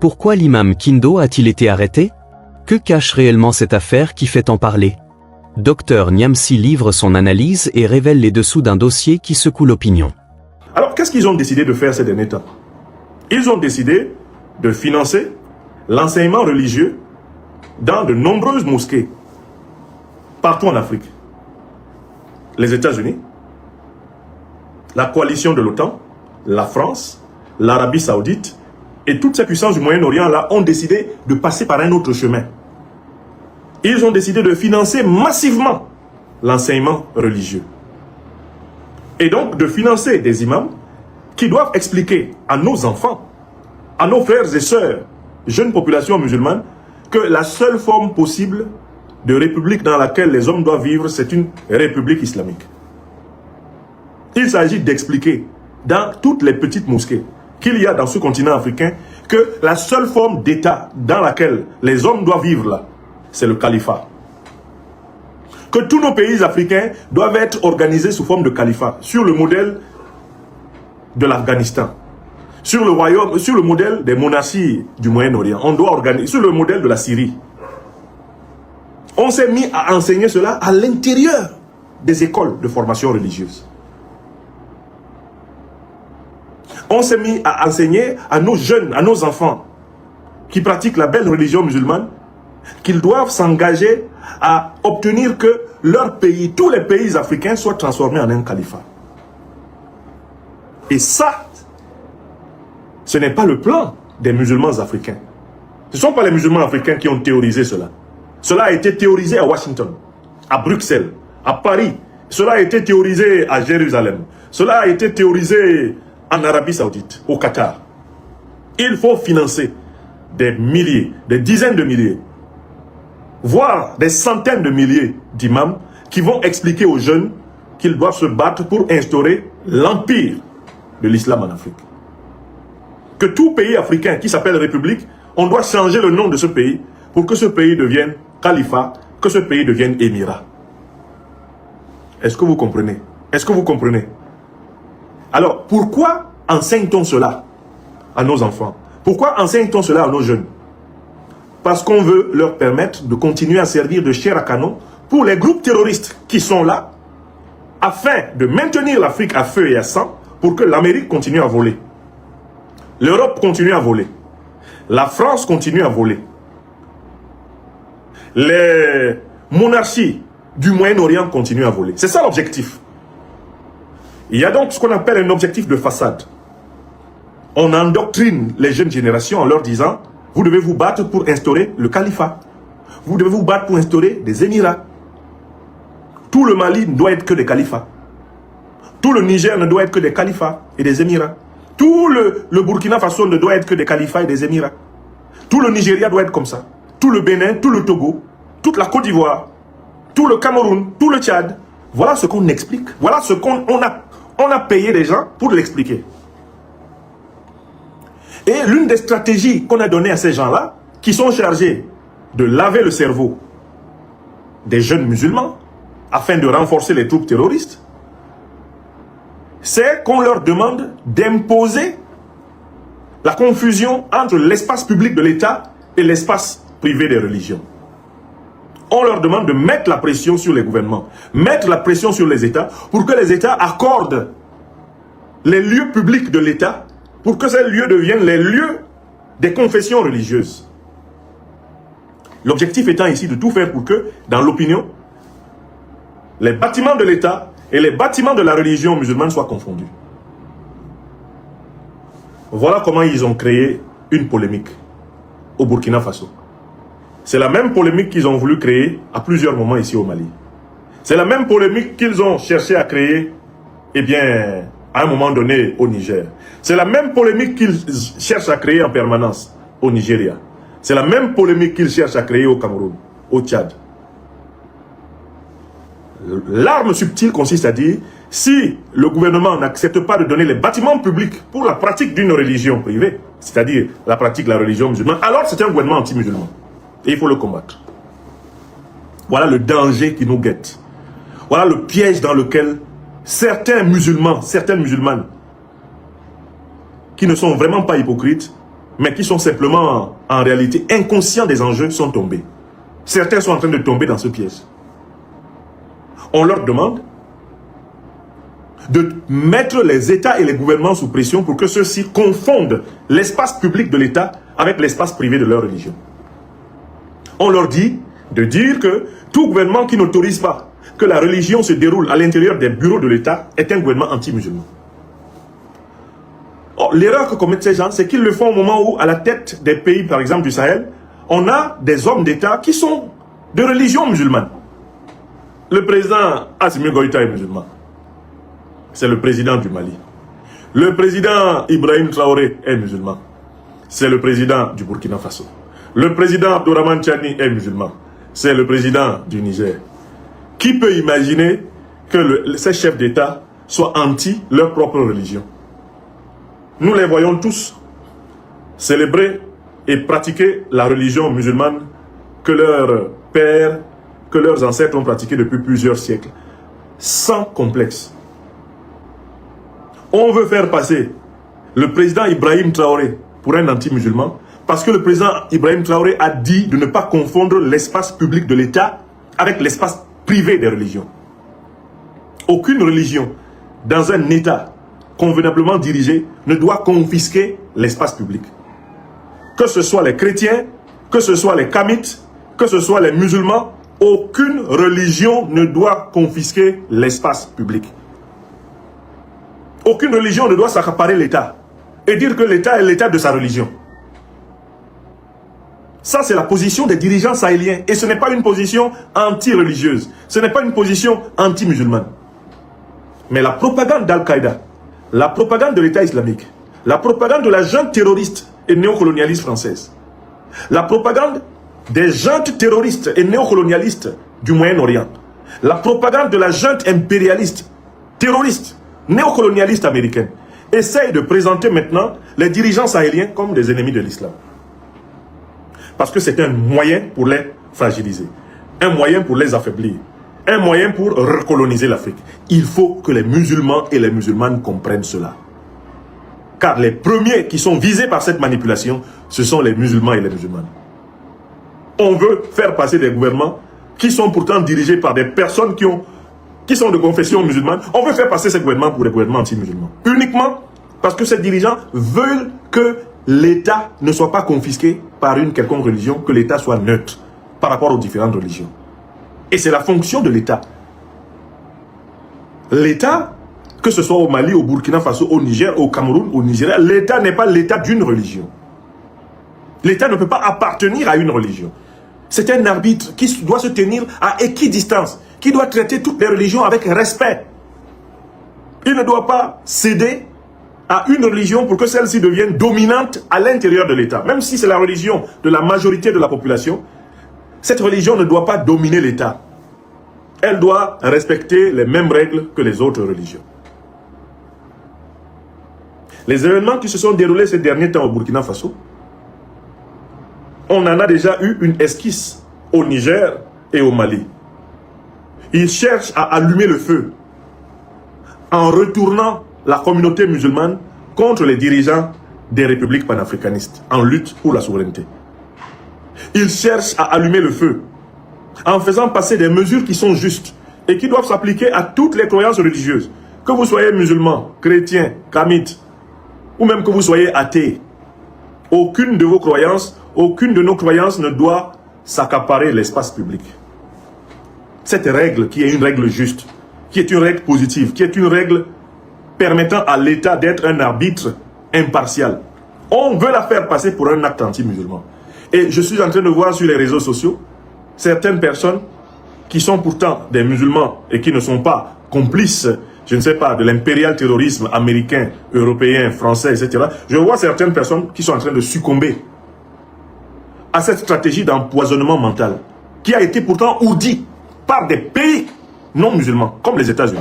Pourquoi l'imam Kindo a-t-il été arrêté? Que cache réellement cette affaire qui fait en parler? Dr Niamsi livre son analyse et révèle les dessous d'un dossier qui secoue l'opinion. Alors, qu'est-ce qu'ils ont décidé de faire ces derniers temps? Ils ont décidé de financer l'enseignement religieux dans de nombreuses mosquées partout en Afrique. Les États-Unis, la coalition de l'OTAN, la France, l'Arabie Saoudite et toutes ces puissances du Moyen-Orient là ont décidé de passer par un autre chemin. Ils ont décidé de financer massivement l'enseignement religieux. Et donc de financer des imams qui doivent expliquer à nos enfants, à nos frères et sœurs, jeunes populations musulmanes, que la seule forme possible de république dans laquelle les hommes doivent vivre, c'est une république islamique. Il s'agit d'expliquer dans toutes les petites mosquées qu'il y a dans ce continent africain que la seule forme d'État dans laquelle les hommes doivent vivre là, c'est le califat. Que tous nos pays africains doivent être organisés sous forme de califat, sur le modèle de l'Afghanistan, sur le royaume, sur le modèle des monarchies du Moyen-Orient. On doit organiser sur le modèle de la Syrie. On s'est mis à enseigner cela à l'intérieur des écoles de formation religieuse. On s'est mis à enseigner à nos jeunes, à nos enfants qui pratiquent la belle religion musulmane, qu'ils doivent s'engager à obtenir que leur pays, tous les pays africains soient transformés en un califat. Et ça, ce n'est pas le plan des musulmans africains. Ce ne sont pas les musulmans africains qui ont théorisé cela. Cela a été théorisé à Washington, à Bruxelles, à Paris. Cela a été théorisé à Jérusalem. Cela a été théorisé en Arabie Saoudite, au Qatar. Il faut financer des milliers, des dizaines de milliers, voire des centaines de milliers d'imams qui vont expliquer aux jeunes qu'ils doivent se battre pour instaurer l'empire de l'islam en Afrique. Que tout pays africain qui s'appelle République, on doit changer le nom de ce pays pour que ce pays devienne califat, que ce pays devienne émirat. Est-ce que vous comprenez? Est-ce que vous comprenez? Alors, pourquoi enseigne-t-on cela à nos enfants? Pourquoi enseigne-t-on cela à nos jeunes? Parce qu'on veut leur permettre de continuer à servir de chair à canon pour les groupes terroristes qui sont là, afin de maintenir l'Afrique à feu et à sang, pour que l'Amérique continue à voler. L'Europe continue à voler. La France continue à voler. Les monarchies du Moyen-Orient continuent à voler. C'est ça l'objectif. Il y a donc ce qu'on appelle un objectif de façade. On endoctrine les jeunes générations en leur disant: vous devez vous battre pour instaurer le califat. Vous devez vous battre pour instaurer des émirats. Tout le Mali ne doit être que des califats. Tout le Niger ne doit être que des califats et des émirats. Tout le Burkina Faso ne doit être que des califats et des émirats. Tout le Nigeria doit être comme ça. Tout le Bénin, tout le Togo, toute la Côte d'Ivoire, tout le Cameroun, tout le Tchad. Voilà ce qu'on explique. Voilà ce qu'on a payé des gens pour l'expliquer. Et l'une des stratégies qu'on a données à ces gens-là, qui sont chargés de laver le cerveau des jeunes musulmans, afin de renforcer les troupes terroristes, c'est qu'on leur demande d'imposer la confusion entre l'espace public de l'État et l'espace privé des religions. On leur demande de mettre la pression sur les gouvernements, mettre la pression sur les États, pour que les États accordent les lieux publics de l'État, pour que ces lieux deviennent les lieux des confessions religieuses. L'objectif étant ici de tout faire pour que, dans l'opinion, les bâtiments de l'État et les bâtiments de la religion musulmane soient confondus. Voilà comment ils ont créé une polémique au Burkina Faso. C'est la même polémique qu'ils ont voulu créer à plusieurs moments ici au Mali. C'est la même polémique qu'ils ont cherché à créer, eh bien, à un moment donné au Niger. C'est la même polémique qu'ils cherchent à créer en permanence au Nigeria. C'est la même polémique qu'ils cherchent à créer au Cameroun, au Tchad. L'arme subtile consiste à dire, si le gouvernement n'accepte pas de donner les bâtiments publics pour la pratique d'une religion privée, c'est-à-dire la pratique de la religion musulmane, alors c'est un gouvernement anti-musulman. Et il faut le combattre. Voilà le danger qui nous guette. Voilà le piège dans lequel certains musulmans, certaines musulmanes, qui ne sont vraiment pas hypocrites, mais qui sont simplement, en réalité, inconscients des enjeux, sont tombés. Certains sont en train de tomber dans ce piège. On leur demande de mettre les États et les gouvernements sous pression pour que ceux-ci confondent l'espace public de l'État avec l'espace privé de leur religion. On leur dit de dire que tout gouvernement qui n'autorise pas que la religion se déroule à l'intérieur des bureaux de l'État est un gouvernement anti-musulman. L'erreur que commettent ces gens, c'est qu'ils le font au moment où, à la tête des pays, par exemple du Sahel, on a des hommes d'État qui sont de religion musulmane. Le président Assimi Goïta est musulman. C'est le président du Mali. Le président Ibrahim Traoré est musulman. C'est le président du Burkina Faso. Le président Abdourahmane Tchani est musulman. C'est le président du Niger. Qui peut imaginer que ces chefs d'État soient anti leur propre religion? Nous les voyons tous célébrer et pratiquer la religion musulmane que leurs pères, que leurs ancêtres ont pratiquée depuis plusieurs siècles, sans complexe. On veut faire passer le président Ibrahim Traoré pour un anti-musulman parce que le président Ibrahim Traoré a dit de ne pas confondre l'espace public de l'État avec l'espace privé des religions. Aucune religion dans un État convenablement dirigé ne doit confisquer l'espace public. Que ce soit les chrétiens, que ce soit les kamites, que ce soit les musulmans, aucune religion ne doit confisquer l'espace public. Aucune religion ne doit s'accaparer l'État et dire que l'État est l'État de sa religion. Ça, c'est la position des dirigeants sahéliens. Et ce n'est pas une position anti-religieuse. Ce n'est pas une position anti-musulmane. Mais la propagande d'Al-Qaïda, la propagande de l'État islamique, la propagande de la junte terroriste et néocolonialiste française, la propagande des juntes terroristes et néocolonialistes du Moyen-Orient, la propagande de la junte impérialiste, terroriste, néocolonialiste américaine, essaye de présenter maintenant les dirigeants sahéliens comme des ennemis de l'islam. Parce que c'est un moyen pour les fragiliser, un moyen pour les affaiblir, un moyen pour recoloniser l'Afrique. Il faut que les musulmans et les musulmanes comprennent cela. Car les premiers qui sont visés par cette manipulation, ce sont les musulmans et les musulmanes. On veut faire passer des gouvernements qui sont pourtant dirigés par des personnes qui sont de confession musulmane. On veut faire passer ces gouvernements pour des gouvernements anti-musulmans. Uniquement parce que ces dirigeants veulent que l'État ne soit pas confisqué par une quelconque religion, que l'État soit neutre par rapport aux différentes religions. Et c'est la fonction de l'État. L'État, que ce soit au Mali, au Burkina Faso, au Niger, au Cameroun, au Nigeria, l'État n'est pas l'État d'une religion. L'État ne peut pas appartenir à une religion. C'est un arbitre qui doit se tenir à équidistance, qui doit traiter toutes les religions avec respect. Il ne doit pas céder à une religion pour que celle-ci devienne dominante à l'intérieur de l'État. Même si c'est la religion de la majorité de la population, cette religion ne doit pas dominer l'État. Elle doit respecter les mêmes règles que les autres religions. Les événements qui se sont déroulés ces derniers temps au Burkina Faso, on en a déjà eu une esquisse au Niger et au Mali. Ils cherchent à allumer le feu en retournant la communauté musulmane contre les dirigeants des républiques panafricanistes en lutte pour la souveraineté. Ils cherchent à allumer le feu en faisant passer des mesures qui sont justes et qui doivent s'appliquer à toutes les croyances religieuses. Que vous soyez musulman, chrétien, kamite, ou même que vous soyez athée. Aucune de vos croyances, aucune de nos croyances ne doit s'accaparer l'espace public. Cette règle qui est une règle juste, qui est une règle positive, qui est une règle permettant à l'État d'être un arbitre impartial. On veut la faire passer pour un acte anti-musulman. Et je suis en train de voir sur les réseaux sociaux certaines personnes qui sont pourtant des musulmans et qui ne sont pas complices, je ne sais pas, de l'impérial terrorisme américain, européen, français, etc. Je vois certaines personnes qui sont en train de succomber à cette stratégie d'empoisonnement mental qui a été pourtant ourdie par des pays non musulmans, comme les États-Unis,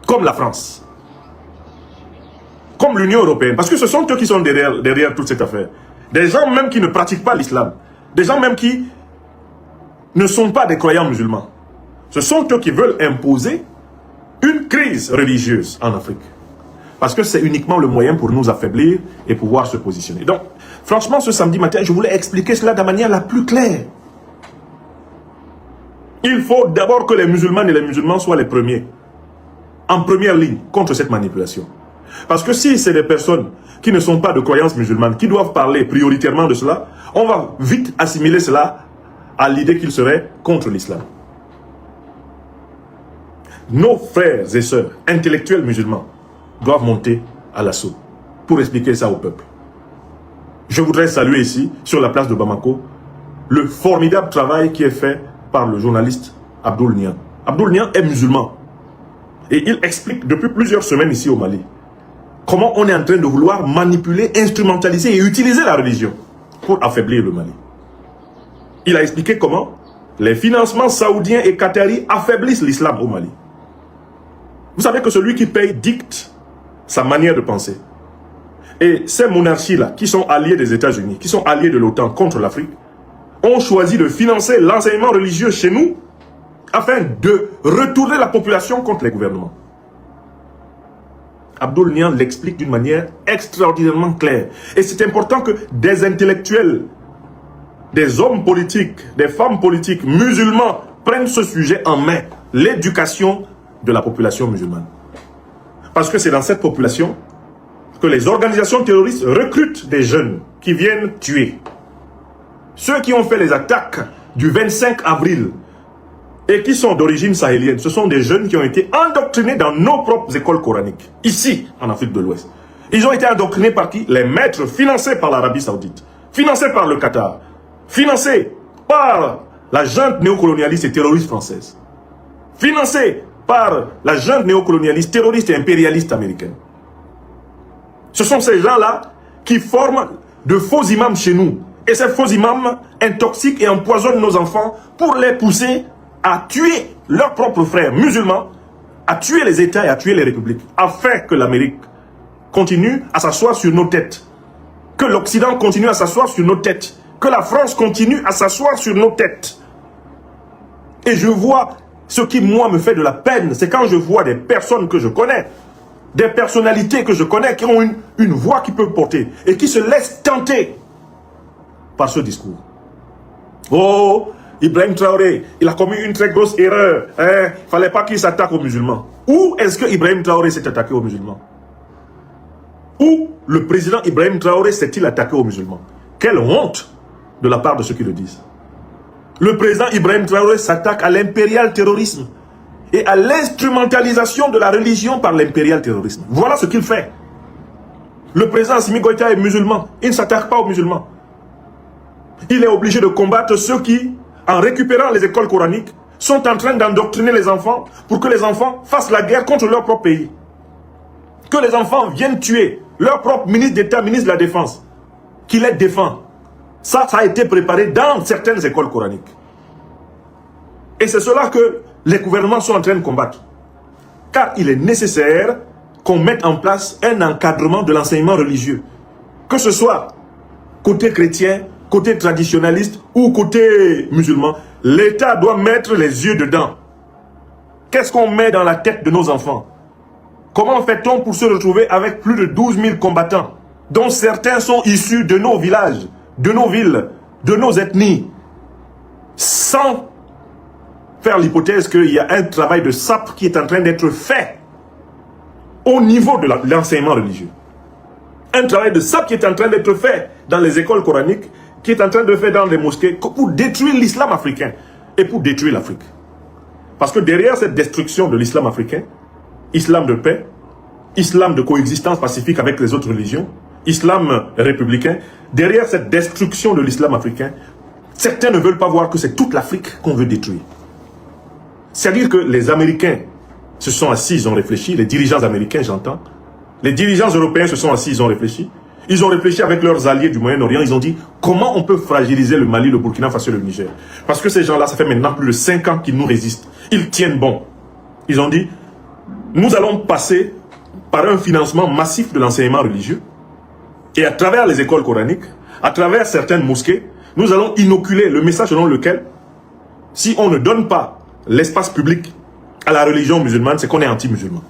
comme la France, comme l'Union européenne, parce que ce sont eux qui sont derrière toute cette affaire. Des gens même qui ne pratiquent pas l'islam, des gens même qui ne sont pas des croyants musulmans. Ce sont eux qui veulent imposer une crise religieuse en Afrique. Parce que c'est uniquement le moyen pour nous affaiblir et pouvoir se positionner. Donc, franchement, ce samedi matin, je voulais expliquer cela de la manière la plus claire. Il faut d'abord que les musulmanes et les musulmans soient les premiers, en première ligne, contre cette manipulation. Parce que si c'est des personnes qui ne sont pas de croyances musulmanes, qui doivent parler prioritairement de cela, on va vite assimiler cela à l'idée qu'ils seraient contre l'islam. Nos frères et sœurs intellectuels musulmans doivent monter à l'assaut pour expliquer ça au peuple. Je voudrais saluer ici, sur la place de Bamako, le formidable travail qui est fait par le journaliste Abdoul Niang. Abdoul Niang est musulman. Et il explique depuis plusieurs semaines ici au Mali comment on est en train de vouloir manipuler, instrumentaliser et utiliser la religion pour affaiblir le Mali. Il a expliqué comment les financements saoudiens et qataris affaiblissent l'islam au Mali. Vous savez que celui qui paye dicte sa manière de penser. Et ces monarchies-là, qui sont alliées des États-Unis, qui sont alliées de l'OTAN contre l'Afrique, ont choisi de financer l'enseignement religieux chez nous afin de retourner la population contre les gouvernements. Abdoul Niang l'explique d'une manière extraordinairement claire. Et c'est important que des intellectuels, des hommes politiques, des femmes politiques musulmans prennent ce sujet en main, l'éducation de la population musulmane. Parce que c'est dans cette population que les organisations terroristes recrutent des jeunes qui viennent tuer. Ceux qui ont fait les attaques du 25 avril et qui sont d'origine sahélienne, ce sont des jeunes qui ont été endoctrinés dans nos propres écoles coraniques, ici, en Afrique de l'Ouest. Ils ont été endoctrinés par qui? Les maîtres financés par l'Arabie Saoudite, financés par le Qatar, financés par la junte néocolonialiste et terroriste française, financés par la junte néocolonialiste, terroriste et impérialiste américaine. Ce sont ces gens-là qui forment de faux imams chez nous. Et ces faux imams intoxiquent et empoisonnent nos enfants pour les pousser à tuer leurs propres frères musulmans, à tuer les États et à tuer les républiques, afin que l'Amérique continue à s'asseoir sur nos têtes, que l'Occident continue à s'asseoir sur nos têtes, que la France continue à s'asseoir sur nos têtes. Et je vois, ce qui moi me fait de la peine, c'est quand je vois des personnes que je connais, des personnalités que je connais qui ont une voix qui peut porter et qui se laissent tenter par ce discours. Oh, Ibrahim Traoré, il a commis une très grosse erreur. Il ne fallait pas qu'il s'attaque aux musulmans. Où est-ce que Ibrahim Traoré s'est attaqué aux musulmans? Où le président Ibrahim Traoré s'est-il attaqué aux musulmans? Quelle honte de la part de ceux qui le disent. Le président Ibrahim Traoré s'attaque à l'impérial terrorisme et à l'instrumentalisation de la religion par l'impérial terrorisme. Voilà ce qu'il fait. Le président Assimi Goïta est musulman. Il ne s'attaque pas aux musulmans. Il est obligé de combattre ceux qui, en récupérant les écoles coraniques, sont en train d'endoctriner les enfants pour que les enfants fassent la guerre contre leur propre pays. Que les enfants viennent tuer leur propre ministre d'État, ministre de la Défense, qui les défend. Ça a été préparé dans certaines écoles coraniques. Et c'est cela que les gouvernements sont en train de combattre. Car il est nécessaire qu'on mette en place un encadrement de l'enseignement religieux. Que ce soit côté chrétien, côté traditionnaliste ou côté musulman, l'État doit mettre les yeux dedans. Qu'est-ce qu'on met dans la tête de nos enfants? Comment fait-on pour se retrouver avec plus de 12 000 combattants, dont certains sont issus de nos villages, de nos villes, de nos ethnies, sans faire l'hypothèse qu'il y a un travail de sape qui est en train d'être fait au niveau de l'enseignement religieux. Un travail de sape qui est en train d'être fait dans les écoles coraniques, qui est en train de faire dans les mosquées pour détruire l'islam africain et pour détruire l'Afrique. Parce que derrière cette destruction de l'islam africain, islam de paix, islam de coexistence pacifique avec les autres religions, islam républicain, derrière cette destruction de l'islam africain, certains ne veulent pas voir que c'est toute l'Afrique qu'on veut détruire. C'est-à-dire que les Américains se sont assis, ils ont réfléchi, les dirigeants américains, j'entends, les dirigeants européens se sont assis, ils ont réfléchi. Ils ont réfléchi avec leurs alliés du Moyen-Orient, ils ont dit comment on peut fragiliser le Mali, le Burkina Faso et le Niger. Parce que ces gens-là, ça fait maintenant plus de 5 ans qu'ils nous résistent. Ils tiennent bon. Ils ont dit, nous allons passer par un financement massif de l'enseignement religieux. Et à travers les écoles coraniques, à travers certaines mosquées, nous allons inoculer le message selon lequel, si on ne donne pas l'espace public à la religion musulmane, c'est qu'on est anti-musulman.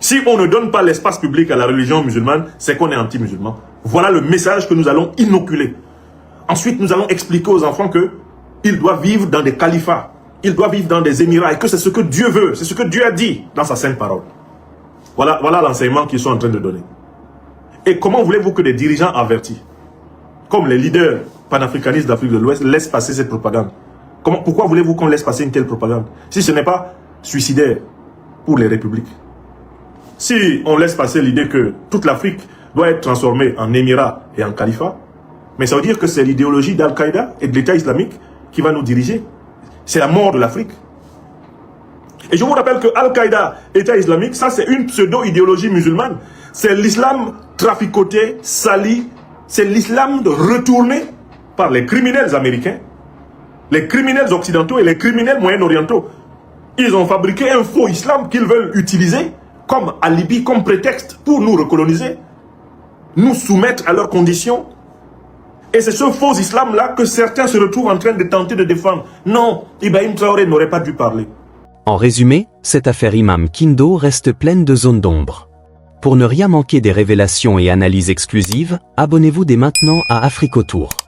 Si on ne donne pas l'espace public à la religion musulmane, c'est qu'on est anti-musulman. Voilà le message que nous allons inoculer. Ensuite, nous allons expliquer aux enfants qu'ils doivent vivre dans des califats, ils doivent vivre dans des émirats et que c'est ce que Dieu veut, c'est ce que Dieu a dit dans sa sainte parole. Voilà l'enseignement qu'ils sont en train de donner. Et comment voulez-vous que des dirigeants avertis, comme les leaders panafricanistes d'Afrique de l'Ouest, laissent passer cette propagande? Pourquoi voulez-vous qu'on laisse passer une telle propagande si ce n'est pas suicidaire pour les républiques? Si on laisse passer l'idée que toute l'Afrique doit être transformée en émirat et en califat, mais ça veut dire que c'est l'idéologie d'Al-Qaïda et de l'État islamique qui va nous diriger. C'est la mort de l'Afrique. Et je vous rappelle que Al-Qaïda, État islamique, ça c'est une pseudo-idéologie musulmane. C'est l'islam traficoté, sali, c'est l'islam retourné par les criminels américains, les criminels occidentaux et les criminels moyen-orientaux. Ils ont fabriqué un faux islam qu'ils veulent utiliser comme alibi, comme prétexte pour nous recoloniser, nous soumettre à leurs conditions. Et c'est ce faux islam-là que certains se retrouvent en train de tenter de défendre. Non, Ibrahim Traoré n'aurait pas dû parler. En résumé, cette affaire Imam Kindo reste pleine de zones d'ombre. Pour ne rien manquer des révélations et analyses exclusives, abonnez-vous dès maintenant à Afrique Autour.